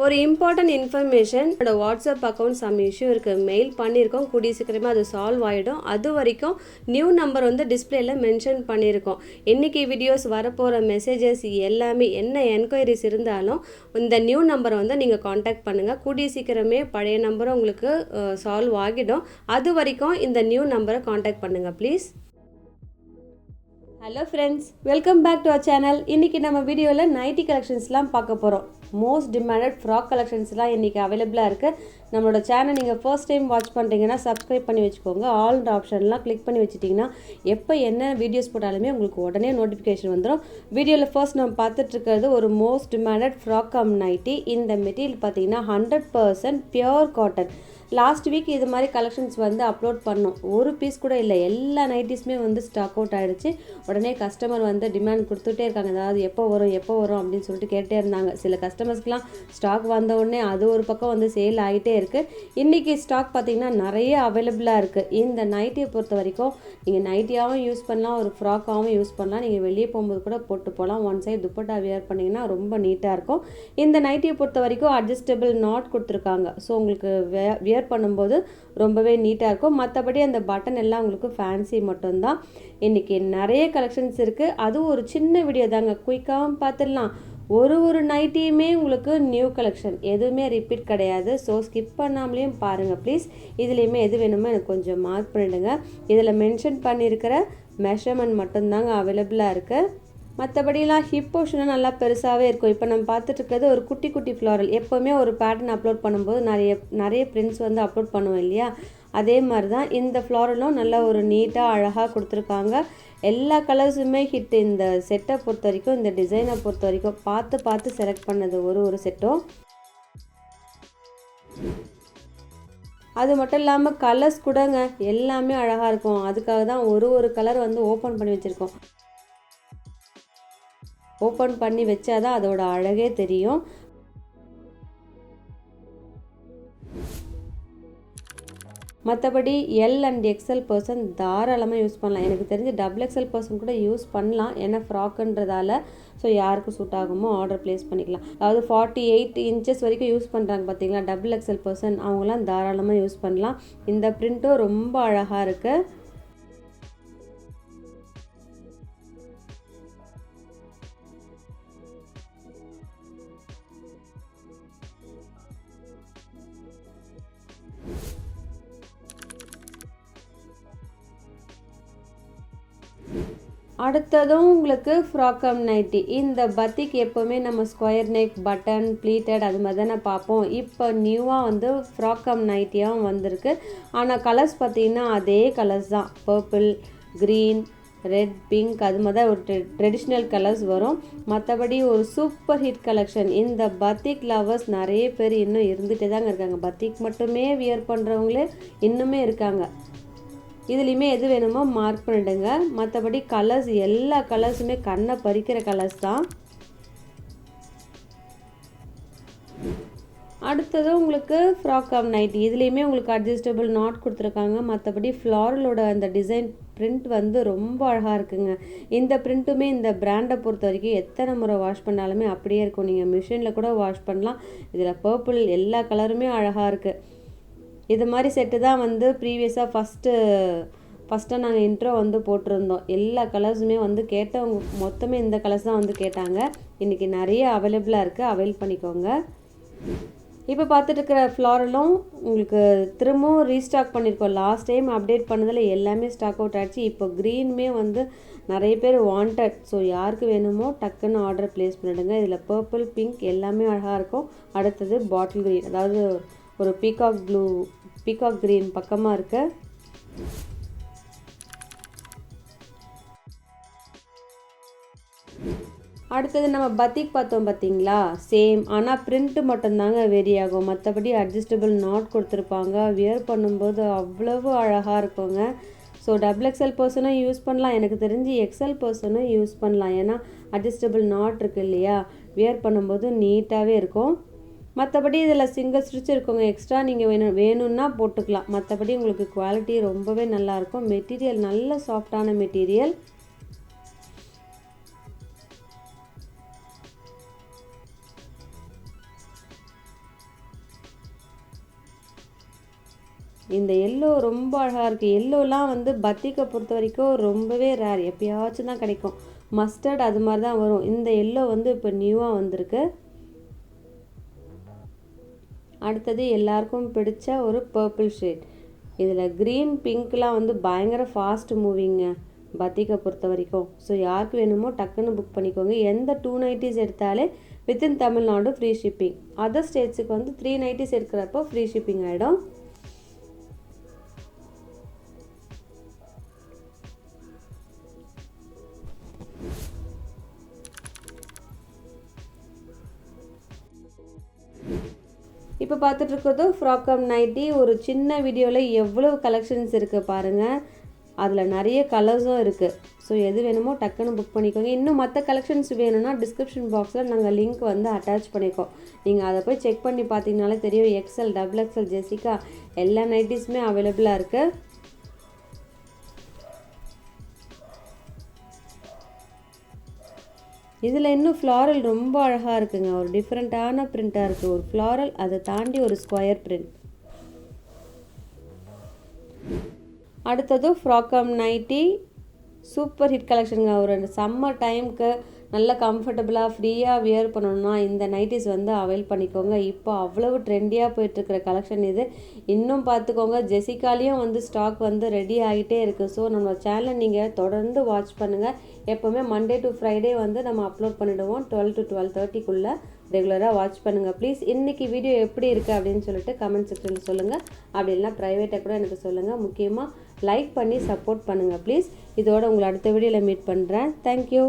ஒரு important information, என்னோட WhatsApp account some issue இருக்குது, மெயில் பண்ணியிருக்கோம், கூடிய சீக்கிரமாக அது சால்வ் ஆகிடும். அது வரைக்கும் நியூ நம்பர் வந்து டிஸ்பிளேயில் மென்ஷன் பண்ணியிருக்கோம். இன்றைக்கி வீடியோஸ் வரப்போகிற மெசேஜஸ் எல்லாமே என்ன என்கொயரிஸ் இருந்தாலும் இந்த நியூ நம்பரை வந்து நீங்கள் காண்டாக்ட் பண்ணுங்கள். கூடிய சீக்கிரமே பழைய நம்பரும் உங்களுக்கு சால்வ் ஆகிடும். அது வரைக்கும் இந்த நியூ நம்பரை காண்டாக்ட் பண்ணுங்கள் please. Hello friends, welcome back to our channel. இன்றைக்கி நம்ம வீடியோவில் நைட்டி கலெக்ஷன்ஸ்லாம் பார்க்க போகிறோம். மோஸ்ட் டிமாண்டட் ஃப்ராக் கலெக்ஷன்ஸ்லாம் இன்றைக்கி அவைலபிளாக இருக்குது. நம்மளோட சேனல் நீங்கள் ஃபர்ஸ்ட் டைம் வாட்ச் பண்ணுறீங்கன்னா சப்ஸ்கிரைப் பண்ணி வச்சுக்கோங்க. ஆல்ன்ற ஆப்ஷன்லாம் கிளிக் பண்ணி வச்சுட்டிங்கன்னா எப்போ என்ன வீடியோஸ் போட்டாலுமே உங்களுக்கு உடனே நோட்டிஃபிகேஷன் வந்துடும். வீடியோவில் ஃபர்ஸ்ட் நம்ம பார்த்துட்ருக்கிறது ஒரு most demanded frock cum nighty. இந்த மெட்டீரியல் பார்த்தீங்கன்னா 100% பியோர் காட்டன். லாஸ்ட் வீக் இது மாதிரி கலெக்ஷன்ஸ் வந்து அப்லோட் பண்ணோம். ஒரு பீஸ் கூட இல்லை, எல்லா நைட்டிஸுமே வந்து ஸ்டாக் அவுட் ஆகிடுச்சு. உடனே கஸ்டமர் வந்து டிமாண்ட் கொடுத்துட்டே இருக்காங்க, அதாவது எப்போ வரும் அப்படின்னு சொல்லிட்டு கேட்டே இருந்தாங்க. சில கஸ்டமர்ஸ்க்குலாம் ஸ்டாக் வந்த உடனே அது ஒரு பக்கம் வந்து சேல் ஆகிட்டே இருக்குது. இன்றைக்கி ஸ்டாக் பார்த்திங்கன்னா நிறைய அவைலபிளாக இருக்குது. இந்த நைட்டியை பொறுத்த வரைக்கும் நீங்கள் நைட்டியாகவும் யூஸ் பண்ணலாம், ஒரு ஃப்ராக்காகவும் யூஸ் பண்ணலாம். நீங்கள் வெளியே போகும்போது கூட போட்டு போகலாம். ஒன் சைடு துப்பட்டா வியர் பண்ணிங்கன்னா ரொம்ப நீட்டாக இருக்கும். இந்த நைட்டியை பொறுத்த வரைக்கும் அட்ஜஸ்டபிள் நாட் கொடுத்துருக்காங்க. ஸோ உங்களுக்கு வியர் பண்ணும்போது ரொம்பவே நீட்டாக இருக்கும். மற்றபடி அந்த பட்டன் எல்லாம் உங்களுக்கு ஃபேன்சி மட்டும்தான். இன்றைக்கி நிறைய கலெக்ஷன்ஸ் இருக்குது. அதுவும் ஒரு சின்ன வீடியோ தாங்க, குயிக்காகவும் பார்த்துடலாம். ஒரு நைட்டியுமே உங்களுக்கு நியூ கலெக்ஷன், எதுவுமே ரிப்பீட் கிடையாது. ஸோ ஸ்கிப் பண்ணாமலேயும் பாருங்கள் ப்ளீஸ். இதுலேயுமே எது வேணுமோ எனக்கு கொஞ்சம் மார்க் பண்ணிவிடுங்க. இதில் மென்ஷன் பண்ணியிருக்கிற மெஷர்மெண்ட் மட்டும்தாங்க அவைலபிளாக இருக்குது. மற்றபடிலாம் ஹிப் போர்ஷனும் நல்லா பெருசாகவே இருக்கும். இப்போ நம்ம பார்த்துட்டு இருக்கிறது ஒரு குட்டி குட்டி ஃப்ளாரல். எப்போவுமே ஒரு பேட்டர்ன் அப்லோட் பண்ணும்போது நிறைய பிரிண்ட்ஸ் வந்து அப்லோட் பண்ணுவோம் இல்லையா, அதே மாதிரி தான் இந்த ஃப்ளாரலும் நல்லா ஒரு நீட்டாக அழகாக கொடுத்துருக்காங்க. எல்லா கலர்ஸுமே ஹிட். இந்த செட்டை பொறுத்த வரைக்கும், இந்த டிசைனை பொறுத்த வரைக்கும் பார்த்து செலக்ட் பண்ணது ஒரு செட்டும். அது மட்டும் இல்லாமல் கலர்ஸ் கூடங்க எல்லாமே அழகாக இருக்கும். அதுக்காக தான் ஒரு கலர் வந்து ஓப்பன் பண்ணி வச்சுருக்கோம். ஓப்பன் பண்ணி வச்சாதான் அதோட அழகே தெரியும். மற்றபடி எல் அண்ட் எக்ஸ்எல் பர்சன் தாராளமாக யூஸ் பண்ணலாம். எனக்கு தெரிஞ்சு டபுள் எக்ஸ்எல் பர்சன் கூட யூஸ் பண்ணலாம், ஏன்னா ஃப்ராக்குன்றதால. ஸோ யாருக்கு சூட் ஆகுமோ ஆர்டர் ப்ளேஸ் பண்ணிக்கலாம். அதாவது 48 இன்ச்சஸ் வரைக்கும் யூஸ் பண்ணுறாங்க பார்த்தீங்களா டபுள் எக்ஸ்எல் பர்சன், அவங்களாம் தாராளமாக யூஸ் பண்ணலாம். இந்த பிரிண்ட்டும் ரொம்ப அழகாக இருக்குது. அடுத்ததும் உங்களுக்கு ஃப்ராக்கம் நைட்டி. இந்த பத்திக் எப்போவுமே நம்ம ஸ்கொயர் நெக், பட்டன், ப்ளீட்டட் அது மாதிரி தானே பார்ப்போம். இப்போ நியூவாக வந்து ஃப்ராக்கம் நைட்டியாகவும் வந்திருக்கு. ஆனால் கலர்ஸ் பார்த்திங்கன்னா அதே கலர்ஸ் தான், பர்பிள், க்ரீன், ரெட், பிங்க், அது மாதிரி தான் ஒரு ட்ரெடிஷ்னல் கலர்ஸ் வரும். மற்றபடி ஒரு சூப்பர் ஹிட் கலெக்ஷன். இந்த பத்திக் லவர்ஸ் நிறைய பேர் இன்னும் இருந்துகிட்டே தாங்க இருக்காங்க. பத்திக் மட்டுமே வியர் பண்ணுறவங்களே இன்னுமே இருக்காங்க. இதுலேயுமே எது வேணுமோ மார்க் பண்ணிடுங்க. மற்றபடி கலர்ஸ் எல்லா கலர்ஸுமே கண்ணை பறிக்கிற கலர்ஸ் தான். அடுத்தது உங்களுக்கு ஃப்ராக் ஆஃப் நைட்டி. இதுலேயுமே உங்களுக்கு அட்ஜஸ்டபிள் நாட் கொடுத்துருக்காங்க. மற்றபடி ஃப்ளாரலோட அந்த டிசைன் பிரிண்ட் வந்து ரொம்ப அழகாக இருக்குங்க. இந்த பிரிண்ட்டுமே இந்த பிராண்டை பொறுத்த வரைக்கும் எத்தனை முறை வாஷ் பண்ணாலுமே அப்படியே இருக்கும். நீங்கள் மிஷினில் கூட வாஷ் பண்ணலாம். இதில் பர்பிள் எல்லா கலருமே அழகாக இருக்குது. இது மாதிரி செட்டு தான் வந்து ப்ரீவியஸாக ஃபஸ்ட்டாக நாங்கள் இன்ட்ரோ வந்து போட்டிருந்தோம். எல்லா கலர்ஸுமே வந்து கேட்டவங்க மொத்தமே இந்த கலர்ஸ் தான் வந்து கேட்டாங்க. இன்றைக்கி நிறைய அவைலபிளாக இருக்குது, அவைல் பண்ணிக்கோங்க. இப்போ பார்த்துட்டு இருக்கிற ஃப்ளாரலும் உங்களுக்கு திரும்பவும் ரீஸ்டாக் பண்ணியிருக்கோம். லாஸ்ட் டைம் அப்டேட் பண்ணதில் எல்லாமே ஸ்டாக் அவுட் ஆகிடுச்சு. இப்போ க்ரீனுமே வந்து நிறைய பேர் வாண்டட். ஸோ யாருக்கு வேணுமோ டக்குன்னு ஆர்டர் ப்ளேஸ் பண்ணிவிடுங்க. இதில் பர்பிள், பிங்க் எல்லாமே அழகாக இருக்கும். அடுத்தது பாட்டில் க்ரீன், அதாவது ஒரு பீகாக் க்ரீன் பக்கமாக இருக்க. அடுத்தது நம்ம பத்திக் பார்த்தோம் பார்த்தீங்களா, சேம். ஆனால் பிரிண்ட்டு மட்டும்தாங்க வேரி ஆகும். மற்றபடி அட்ஜஸ்டபிள் நாட் கொடுத்துருப்பாங்க. வியர் பண்ணும்போது அவ்வளவு அழகாக இருக்குங்க. ஸோ டபுள் எக்ஸ்எல் பர்சனும் யூஸ் பண்ணலாம், எனக்கு தெரிஞ்சு எக்ஸ்எல் பர்சனும் யூஸ் பண்ணலாம். ஏன்னா அட்ஜஸ்டபிள் நாட் இருக்குது இல்லையா, வியர் பண்ணும்போது நீட்டாகவே இருக்கும். மற்றபடி இதில் சிங்கிள் ஸ்டிச் இருக்குங்க. எக்ஸ்ட்ரா நீங்கள் வேணும்னா போட்டுக்கலாம். மற்றபடி உங்களுக்கு குவாலிட்டி ரொம்பவே நல்லாயிருக்கும். மெட்டீரியல் நல்ல சாஃப்டான மெட்டீரியல். இந்த எல்லோ ரொம்ப அழகாக இருக்குது. எல்லோலாம் வந்து பத்திக்கை பொறுத்த வரைக்கும் ரொம்பவே ரேர், எப்பயாச்சும் தான் கிடைக்கும். மஸ்டர்ட் அது மாதிரி தான் வரும். இந்த எல்லோ வந்து இப்போ நியூவாக வந்திருக்கு. அடுத்தது எல்லாருக்கும் பிடிச்ச ஒரு பர்பிள் ஷேட். இதில் க்ரீன் பிங்க்லாம் வந்து பயங்கர ஃபாஸ்ட் மூவிங்க பத்திக்கை பொறுத்த வரைக்கும். ஸோ யாருக்கு வேணுமோ டக்குன்னு புக் பண்ணிக்கோங்க. எந்த 2 நைட்டிஸ் எடுத்தாலே within Tamil Nadu free shipping. Other ஸ்டேட்ஸுக்கு வந்து 3 நைட்டிஸ் எடுக்கிறப்போ ஃப்ரீ ஷிப்பிங் ஆகிடும். இப்போ பார்த்துட்டு இருக்கிறது ஃப்ராக்கம் நைட்டி. ஒரு சின்ன வீடியோவில் எவ்வளோ கலெக்ஷன்ஸ் இருக்குது பாருங்கள். அதில் நிறைய கலர்ஸும் இருக்குது. ஸோ எது வேணுமோ டக்குன்னு புக் பண்ணிக்கோங்க. இன்னும் மற்ற கலெக்ஷன்ஸ் வேணும்னா டிஸ்கிரிப்ஷன் பாக்ஸில் நாங்கள் லிங்க் வந்து அட்டாச் பண்ணிக்கோம். நீங்கள் அதை போய் செக் பண்ணி பார்த்தீங்கனாலே தெரியும். XL, XXL, ஜெசிகா எல்லா நைட்டிஸுமே அவைலபிளாக இருக்குது. இதில் இன்னும் ஃப்ளாரல் ரொம்ப அழகாக இருக்குங்க. ஒரு டிஃப்ரெண்ட்டான பிரிண்ட்டாக இருக்குது. ஒரு ஃப்ளாரல், அதை தாண்டி ஒரு ஸ்கொயர் பிரிண்ட். அடுத்தது ஃப்ராக்கம் நைட்டி சூப்பர் ஹிட் கலெக்ஷனுங்க. ஒரு சம்மர் டைமுக்கு நல்ல கம்ஃபர்டபுளாக ஃப்ரீயாக வியர் பண்ணணும்னா இந்த நைட்டிஸ் வந்து அவைல் பண்ணிக்கோங்க. இப்போ அவ்வளவு ட்ரெண்டியாக போயிட்டுருக்கிற கலெக்ஷன் இது. இன்னும் பார்த்துக்கோங்க, ஜெசிகாலையும் வந்து ஸ்டாக் வந்து ரெடி ஆகிட்டே இருக்குது. ஸோ நம்ம சேனலை நீங்கள் தொடர்ந்து வாட்ச் பண்ணுங்கள். எப்போவுமே மண்டே டு ஃப்ரைடே வந்து நம்ம அப்லோட் பண்ணிவிடுவோம். 12 to 12:30க்குள்ளே ரெகுலராக வாட்ச் பண்ணுங்கள் ப்ளீஸ். இன்றைக்கி வீடியோ எப்படி இருக்குது அப்படின்னு சொல்லிட்டு கமெண்ட் செக்ஷனில் சொல்லுங்கள். அப்படி இல்லைனா ப்ரைவேட்டாக கூட எனக்கு சொல்லுங்கள். முக்கியமாக லைக் பண்ணி சப்போர்ட் பண்ணுங்கள் ப்ளீஸ். இதோட உங்களை அடுத்த வீடியோவில் மீட் பண்ணுறேன். தேங்க்யூ.